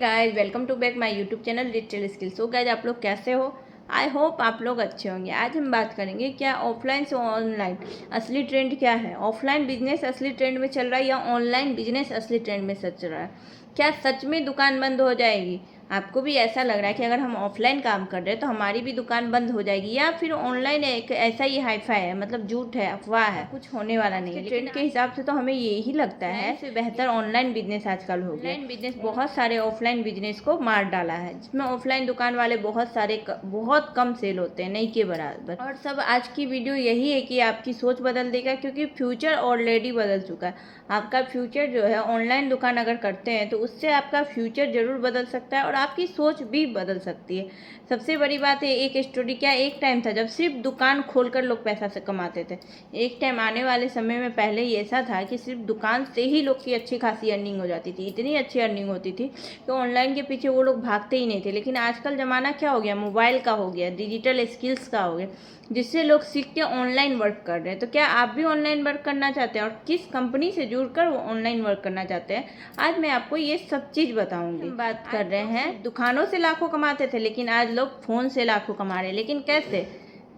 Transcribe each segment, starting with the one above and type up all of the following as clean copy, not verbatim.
Guys welcome to back my YouTube channel digital skills. So guys आप लोग कैसे हो? आई होप आप लोग अच्छे होंगे। आज हम बात करेंगे क्या ऑफलाइन से ऑनलाइन असली ट्रेंड क्या है। ऑफलाइन बिजनेस असली ट्रेंड में चल रहा है या ऑनलाइन बिजनेस असली ट्रेंड में चल रहा है। क्या सच में दुकान बंद हो जाएगी? आपको भी ऐसा लग रहा है कि अगर हम ऑफलाइन काम कर रहे हैं तो हमारी भी दुकान बंद हो जाएगी, या फिर ऑनलाइन एक ऐसा ही हाईफाई है, मतलब झूठ है, अफवाह है, कुछ होने वाला नहीं है। ट्रेंड के हिसाब से तो हमें यही लगता है इससे बेहतर ऑनलाइन बिजनेस आजकल हो गया। ऑनलाइन बिजनेस बहुत सारे ऑफलाइन बिजनेस को मार डाला है, जिसमें ऑफलाइन दुकान वाले बहुत कम सेल होते हैं, नहीं के बराबर। और सब आज की वीडियो यही है कि आपकी सोच बदल देगा, क्योंकि फ्यूचर ऑलरेडी बदल चुका है। आपका फ्यूचर जो है ऑनलाइन दुकान अगर करते हैं तो उससे आपका फ्यूचर जरूर बदल सकता है और आपकी सोच भी बदल सकती है। सबसे बड़ी बात है, एक स्टोरी क्या, एक टाइम था जब सिर्फ दुकान खोलकर लोग पैसा से कमाते थे। एक टाइम आने वाले समय में पहले ये ऐसा था कि सिर्फ दुकान से ही लोग की अच्छी खासी अर्निंग हो जाती थी, इतनी अच्छी अर्निंग होती थी तो ऑनलाइन के पीछे वो लोग भागते ही नहीं थे। लेकिन आजकल ज़माना क्या हो गया, मोबाइल का हो गया, डिजिटल स्किल्स का हो गया, जिससे लोग सीख के ऑनलाइन वर्क कर रहे हैं। तो क्या आप भी ऑनलाइन वर्क करना चाहते हैं और किस कंपनी से जुड़कर वो ऑनलाइन वर्क करना चाहते हैं, आज मैं आपको ये सब चीज़ बताऊंगी। हम बात कर रहे हैं, दुकानों से लाखों कमाते थे लेकिन आज लोग फ़ोन से लाखों कमा रहे हैं। लेकिन कैसे?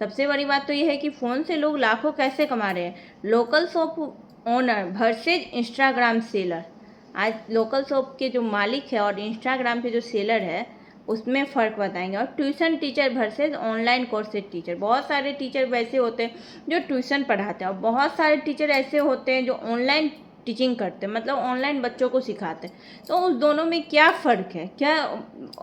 सबसे बड़ी बात तो ये है कि फ़ोन से लोग लाखों कैसे कमा रहे हैं। Local shop owner versus Instagram seller. आज लोकल शॉप के जो मालिक है और इंस्टाग्राम के जो सेलर है उसमें फ़र्क बताएंगे। और tuition teacher versus online courses teacher. बहुत सारे टीचर वैसे होते हैं जो ट्यूशन पढ़ाते हैं और बहुत सारे टीचर ऐसे होते हैं जो ऑनलाइन टीचिंग करते हैं, मतलब ऑनलाइन बच्चों को सिखाते हैं। तो उस दोनों में क्या फ़र्क है? क्या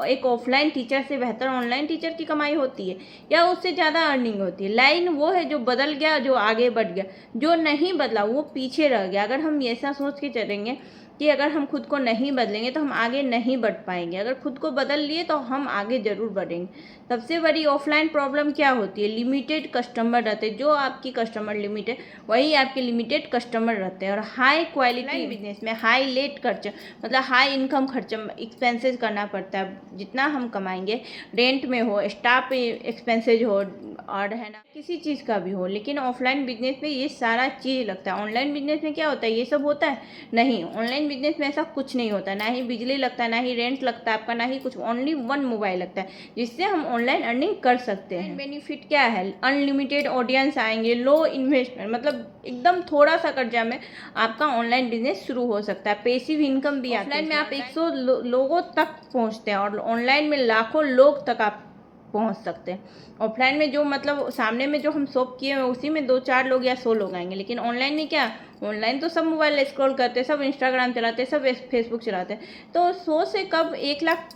एक ऑफलाइन टीचर से बेहतर ऑनलाइन टीचर की कमाई होती है या उससे ज़्यादा अर्निंग होती है? लाइन वो है जो बदल गया, जो आगे बढ़ गया, जो नहीं बदला वो पीछे रह गया। अगर हम ऐसा सोच के चलेंगे कि अगर हम खुद को नहीं बदलेंगे तो हम आगे नहीं बढ़ पाएंगे, अगर खुद को बदल लिए तो हम आगे ज़रूर बढ़ेंगे। सबसे बड़ी ऑफलाइन प्रॉब्लम क्या होती है, लिमिटेड कस्टमर रहते हैं। जो आपकी कस्टमर लिमिटेड, वही आपके लिमिटेड कस्टमर रहते हैं। और हाई क्वालिटी बिजनेस में हाई लेट खर्चा, मतलब हाई इनकम खर्चा, एक्सपेंसेस करना पड़ता है। जितना हम कमाएंगे, रेंट में हो, स्टाफ एक्सपेंसेज हो, और है ना किसी चीज़ का भी हो। लेकिन ऑफलाइन बिजनेस में ये सारा चीज़ लगता है। ऑनलाइन बिजनेस में क्या होता है, ये सब होता है नहीं। ऑनलाइन बिजनेस में ऐसा कुछ नहीं होता, ना ही बिजली लगता है, ना ही रेंट लगता है आपका, ना ही कुछ। ओनली वन मोबाइल लगता है जिससे हम ऑनलाइन अर्निंग कर सकते हैं। बेनिफिट क्या है, अनलिमिटेड ऑडियंस आएंगे, लो इन्वेस्टमेंट, मतलब एकदम थोड़ा सा कर्जा में आपका ऑनलाइन बिजनेस शुरू हो सकता है। पैसिव इनकम भी ऑफलाइन में आप 100 लोगों तक पहुंचते हैं और ऑनलाइन में लाखों लोग तक आप पहुंच सकते हैं। ऑफलाइन में जो, मतलब सामने में जो हम शॉप किए हैं उसी में 2-4 लोग या 100 लोग आएंगे। लेकिन ऑनलाइन में क्या, ऑनलाइन तो सब मोबाइल स्क्रॉल करते हैं, सब इंस्टाग्राम चलाते हैं, सब फेसबुक चलाते हैं। तो 100 से कब 1 लाख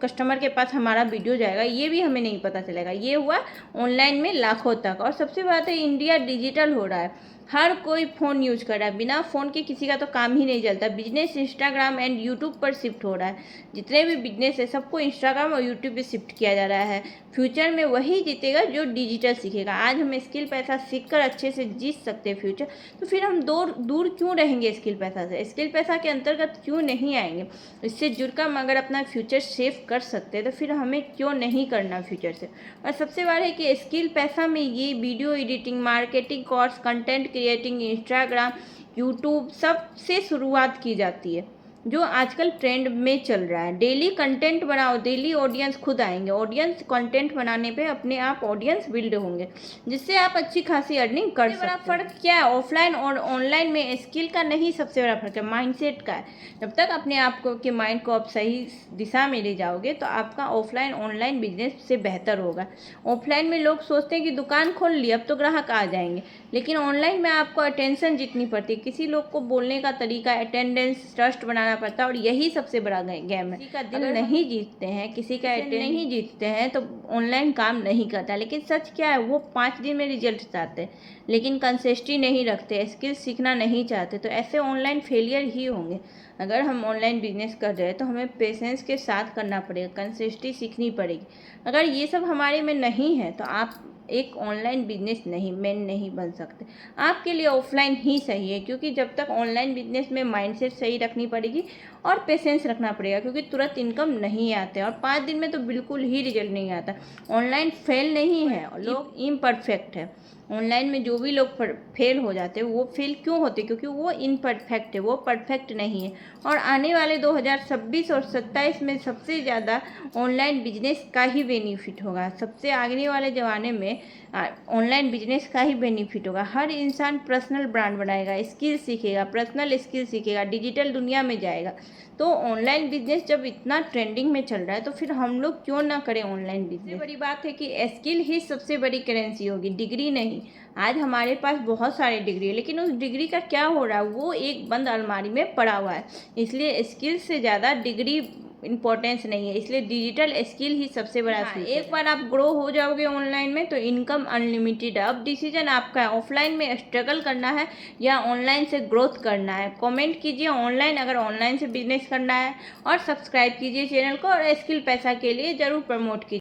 कस्टमर के पास हमारा वीडियो जाएगा ये भी हमें नहीं पता चलेगा। ये हुआ ऑनलाइन में लाखों तक। और सबसे बात है, इंडिया डिजिटल हो रहा है, हर कोई फ़ोन यूज कर रहा है, बिना फ़ोन के किसी का तो काम ही नहीं चलता। बिजनेस इंस्टाग्राम एंड यूट्यूब पर शिफ्ट हो रहा है। जितने भी बिजनेस है सबको इंस्टाग्राम और यूट्यूब पे शिफ्ट किया जा रहा है। फ्यूचर में वही जीतेगा जो डिजिटल सीखेगा। आज हम स्किल पैसा सीखकर अच्छे से जीत सकते हैं फ्यूचर, तो फिर हम दूर दूर क्यों रहेंगे स्किल पैसा से? स्किल पैसा के अंतर्गत क्यों नहीं आएंगे? इससे जुड़कर हम अगर अपना फ्यूचर सेव कर सकते हैं तो फिर हमें क्यों नहीं करना फ्यूचर से? और सबसे बड़ा है कि स्किल पैसा में ये video editing, marketing course, content creating, Instagram, YouTube सब से शुरुआत की जाती है, जो आजकल ट्रेंड में चल रहा है। डेली कंटेंट बनाओ, डेली ऑडियंस खुद आएंगे। ऑडियंस कंटेंट बनाने पे अपने आप ऑडियंस बिल्ड होंगे, जिससे आप अच्छी खासी अर्निंग कर सकते हैं। बड़ा फर्क क्या है ऑफलाइन और ऑनलाइन में? स्किल का नहीं, सबसे बड़ा फर्क है माइंडसेट का है। जब तक अपने आप को के माइंड को आप सही दिशा में ले जाओगे तो आपका ऑफलाइन ऑनलाइन बिजनेस से बेहतर होगा। ऑफलाइन में लोग सोचते हैं कि दुकान खोल ली अब तो ग्राहक आ जाएंगे, लेकिन ऑनलाइन में आपको अटेंशन जीतनी पड़ती है। किसी लोग को बोलने का तरीका, अटेंडेंस, ट्रस्ट बनाना पड़ता है, और यही सबसे बड़ा गेम है। किसी का दिल नहीं जीतते हैं, किसी का नहीं जीतते हैं तो ऑनलाइन काम नहीं करता। लेकिन सच क्या है, वो 5 दिन में रिजल्ट चाहते हैं लेकिन कंसिस्टेंसी नहीं रखते, स्किल सीखना नहीं चाहते, तो ऐसे ऑनलाइन फेलियर ही होंगे। अगर हम ऑनलाइन बिजनेस कर रहे हैं तो हमें पेशेंस के साथ करना पड़ेगा, कंसिस्टेंसी सीखनी पड़ेगी। अगर ये सब हमारे में नहीं है तो आप एक ऑनलाइन बिजनेस नहीं, मैन नहीं बन सकते। आपके लिए ऑफलाइन ही सही है, क्योंकि जब तक ऑनलाइन बिजनेस में माइंडसेट सही रखनी पड़ेगी और पेशेंस रखना पड़ेगा, क्योंकि तुरंत इनकम नहीं आते और 5 दिन में तो बिल्कुल ही रिजल्ट नहीं आता। ऑनलाइन फेल नहीं है, लोग इम्परफेक्ट है। ऑनलाइन में जो भी लोग फेल हो जाते हैं वो फेल क्यों होते, क्योंकि वो इनपरफेक्ट है, वो परफेक्ट नहीं है। और आने वाले 2026 और 27 में सबसे ज़्यादा ऑनलाइन बिजनेस का ही बेनिफिट होगा। सबसे आगे वाले ज़माने में ऑनलाइन बिजनेस का ही बेनिफिट होगा। हर इंसान पर्सनल ब्रांड बनाएगा, स्किल सीखेगा, पर्सनल स्किल सीखेगा, डिजिटल दुनिया में जाएगा। तो ऑनलाइन बिजनेस जब इतना ट्रेंडिंग में चल रहा है तो फिर हम लोग क्यों ना करें ऑनलाइन बिजनेस। सबसे बड़ी बात है कि स्किल ही सबसे बड़ी करेंसी होगी, डिग्री नहीं। आज हमारे पास बहुत सारे डिग्री है, लेकिन उस डिग्री का क्या हो रहा है, वो एक बंद अलमारी में पड़ा हुआ है। इसलिए स्किल से ज़्यादा डिग्री इम्पोर्टेंस नहीं है, इसलिए डिजिटल स्किल ही सबसे बड़ा फ्यूचर है। एक बार आप ग्रो हो जाओगे ऑनलाइन में तो इनकम अनलिमिटेड है। अब डिसीजन आपका है, ऑफलाइन में स्ट्रगल करना है या ऑनलाइन से ग्रोथ करना है। कमेंट कीजिए ऑनलाइन, अगर ऑनलाइन से बिजनेस करना है, और सब्सक्राइब कीजिए चैनल को, और स्किल पैसा के लिए ज़रूर प्रमोट कीजिए।